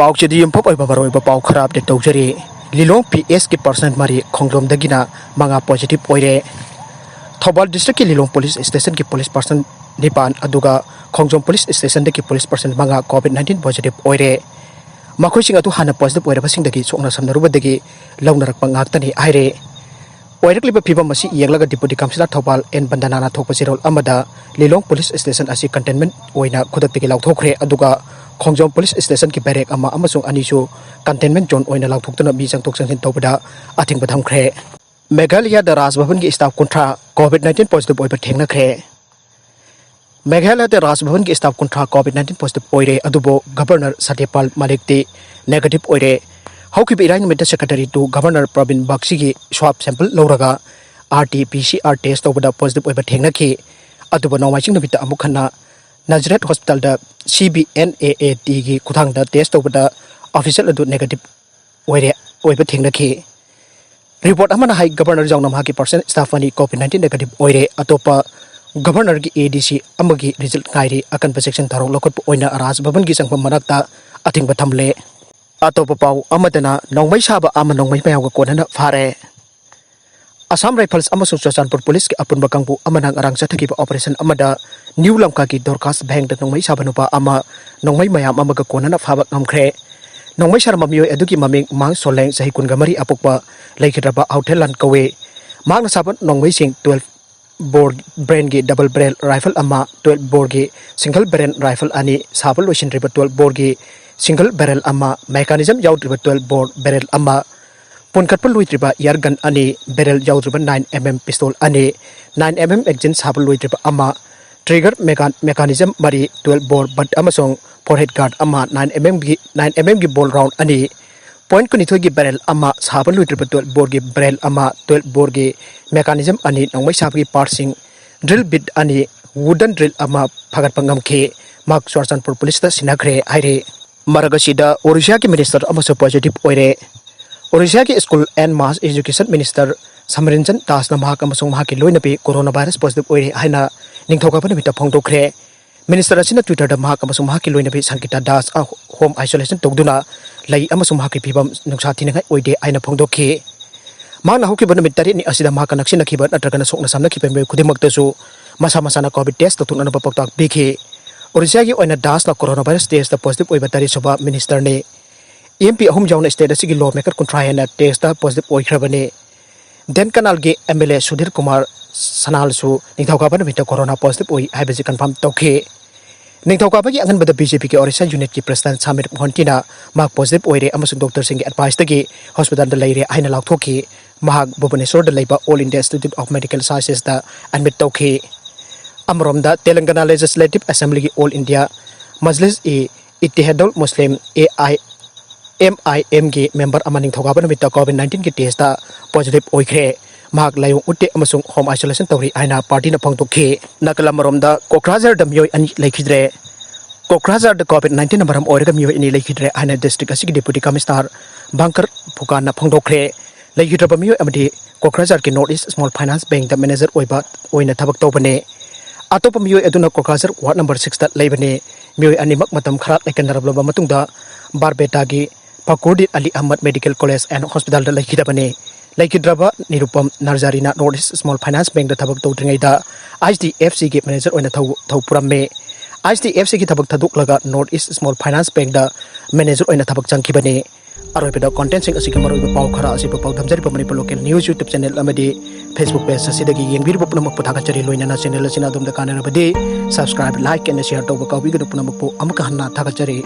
पाउचेदी यमफप ओइबा बरोइबा पाउ खराब दे तौजरी लिलोंग पीएस की परसेंट मारी खोंगलोम दगिना मंगा पॉजिटिव ओइरे थौबाल डिस्ट्रिक्ट की लिलोंग पुलिस स्टेशन की पुलिस पर्सन निपान अदुगा खोंगजोम पुलिस स्टेशन की पुलिस पर्सन मंगा कोविड-19 पॉजिटिव ओइरे मखोइसिंग अदु हाना पॉजिटिव ओइरबसिंग दगी सोंना समनरुबदगी लौनरक पंगाक्तनी आइरे ओइरकलिबा फिबम मसी येंगलगा डिप्यूटी काउंसिलर थौबाल एन बंदनाना थोकपसिरोल अमदा लिलोंग पुलिस स्टेशन असी कंटेनमेंट ओइना खुदक्तगी लाउथोखरे अदुगा खोंगजोम पुलिस स्टेशन की बैरेक अमा अमसुंग अनिसु कंटेनमेंट जोन ओइना लाउथोक्तना बी जंगथोक जंगथिन तौबदा अथिंग थमख्रे मेघालय द राजभवन की स्टाफ कुंट्रा कोविड-19 पॉजिटिव ओइबा थेंगनख्रे मेघालय द राजभवन की स्टाफ कुंट्रा कोविड-19 पॉजिटिव ओइरे अदुबो गवर्नर सत्यपाल मलिकती नेगेटिव ओइरे हौकी बिराई निमित्त secretary to governor Praveen Bakshi की स्वाब सैंपल लौरगा RT-PCR टेस्ट तौबदा पॉजिटिव ओइबा थेंगनखी अदुबो नौमाइचिंग निमित्त अमुखन्ना नजरेट हॉस्पिटल द CBNAAT की खुथांग द टेस्ट तौबदा ऑफिशियल अदु नेगेटिव ओइरे ओइबा थेंगनखी रिपोर्ट अमना हाई गवर्नर जाउनम हाकी पर्सन स्टाफ अनि कोविड-19 नेगेटिव ओइरे अतोपा गवर्नर की ADC अमगी रिजल्ट गाइरी अकन सेक्शन थरों लखुट ओइना राजभवन की संगम मनक्ता अथिंग थमले अतोपा पाउ अमदना नौमै साबा अम नौमै मयावगा कोनना फारे असम राइफल्स अमसुंग चुरचानपुर पुलिस के अपुनबा कांगबु अमनांग अरांग चथगिबा ऑपरेशन अमदा न्यू लंका की दोरकास बैंक द नौमै साबा नुपा अमा नौमै मयाम अमगा कोनना फाबा नमख्रे नौमै शर्मा मियोय अदुगी ममिंग मांग सोलेंग सही कुनगमरी अपुकबा लेखिद्रबा आउटेलन कवे मांग साबन नौमै सिंग 12 बोर ब्रेन की डबल बैरल राइफल अमा 12 बोर की सिंगल बैरल राइफल अनि साबल लोशिनद्रिबा 12 बोर की सिंगल बैरल अमा मेकानिज्म याउद्रिबा 12 बोर बैरल अमा पुनकटपल लुइद्रिबा एयरगन अनि बैरल याउद्रिबा 9mm पिस्तौल अनि 9mm एक्जिन साबल लुइद्रिबा अमा ट्रिगर मेकानिज्म मरी 12 बोर बट अमसोंग फोरहेड गार्ड अमा 9mm की बॉल राउंड अनि पॉइंट कुनिथोय की बैरल अमा साबल लुइद्रिबा 12 बोर की बैरल अमा 12 बोर की मेकानिज्म अनि नौमै साबगी पार्टसिंग ड्रिल बिट अनि वुडन ड्रिल अमा फगटपंगम खे माक चुरचानपुर पुलिस द सिनाखरे आइरे मरगसीदा ओडिशा की मिनिस्टर अमसो पॉजिटिव ओइरे ओडिशा की school and mass education minister Samaranjan Das नमहाक अमसोंग महाकी लोइनबी कोरोना वायरस पॉजिटिव ओइरे हाइना निंगथौकाबा निमित्त फोंदोखरे मिनिस्टर असिना ट्विटर द महाक अमसोंग महाकी लोइनबी संकिता दास होम आइसोलेशन तौदुना लई अमसोंग महाकी फिबम नुंसा थिनगाय ओइदे आइना फोंदोखी मांगना हुकिबा निमित्त तरेनी असिदा महाका नक्सिनखिबा नत्रगना सोकना सामनखिबा मे खुदिमक्तसु मसा मसाना कोविड टेस्ट तौतुनना पक्ताक बिखे ओडिशा की ओइना दास ना कोरोना वायरस टेस्ट पॉजिटिव ओइबा तरी सुबा मिनिस्टर ने MP अहुम जाउना स्टेट असिगी लॉ मेकर कुंट्रायना टेस्ट पॉजिटिव ओइख्रबने देन कनाल के MLA सुधीर कुमार सनालसु निंगथौकाबा निमित्त कोरोना पॉजिटिव ओइ हाइबेजि कंफर्म तौखे निंगथौकाबा की अंगनबद BJP के ओडिशा यूनिट की प्रेसिडेंट सामिर मोहंतीना माक पॉजिटिव ओइरे अमसुंग डॉक्टर सिंह एडवाइस तगी हॉस्पिटल द लैरे आइना लाउथोखी महाक भुवनेश्वर द लैबा all India institute of medical sciences द एडमिट तौखे अमरोमदा तेलंगाना लेजिस्लेटिव असेंबली की all India Majlis Ittehadul Muslim AIMIM की मेंबर अमनिंग थौगाबा निमित्त कोविड-19 की टेस्ट पॉजिटिव ओइख्रे महाक लायों उट्टे अमसुंग होम आइसोलेशन तौरी आइना पार्टी न फोंदोखे नकल अमरोमदा कोक्राझार द मियोय अनि लेखिद्रे कोक्राझार द कोविड-19 नंबरम ओइरगा मियोय अनि लेखिद्रे आइना डिस्ट्रिक्ट असिगी डिप्यूटी कमिश्नर बंकर फुकान न फोंदोख्रे लेखिद्रबा मियोय अमदि कोक्राझार के north east small finance bank द मैनेजर ओइबा ओइना थबक तौबने अतोप मियोय अदुना कोक्राझार वार्ड नंबर 6 दा लेबने मियोय अनिमक मतम खरा लेकनरबलबा मतुंगदा बारबेटा की Fakhruddin Ali Ahmed medical college and hospital दा लेखिदबने लेखिद्रबा निरुपम नरजारीना north east small finance bank दा थबक तौद्रिङैदा HDFC के मैनेजर ओइना थौपुरमे HDFC की थबक थदुकलगा north east small finance bank दा मैनेजर ओइना थबक चंखिबने अरोइबदा कंटेंट सिंग असिग मरोइबा पाउ खरा असिबा पाउ धमजरिबा Manipur local news YouTube channel अमदि फेसबुक पेज असिदगी येंबिरबा पुनमक पथागचरी लोइना चैनल असिना दुमदा कानरबदि सब्सक्राइब लाइक एंड शेयर तौबा काउबिगदु पुनमक पु अमका हन्ना थागचरी।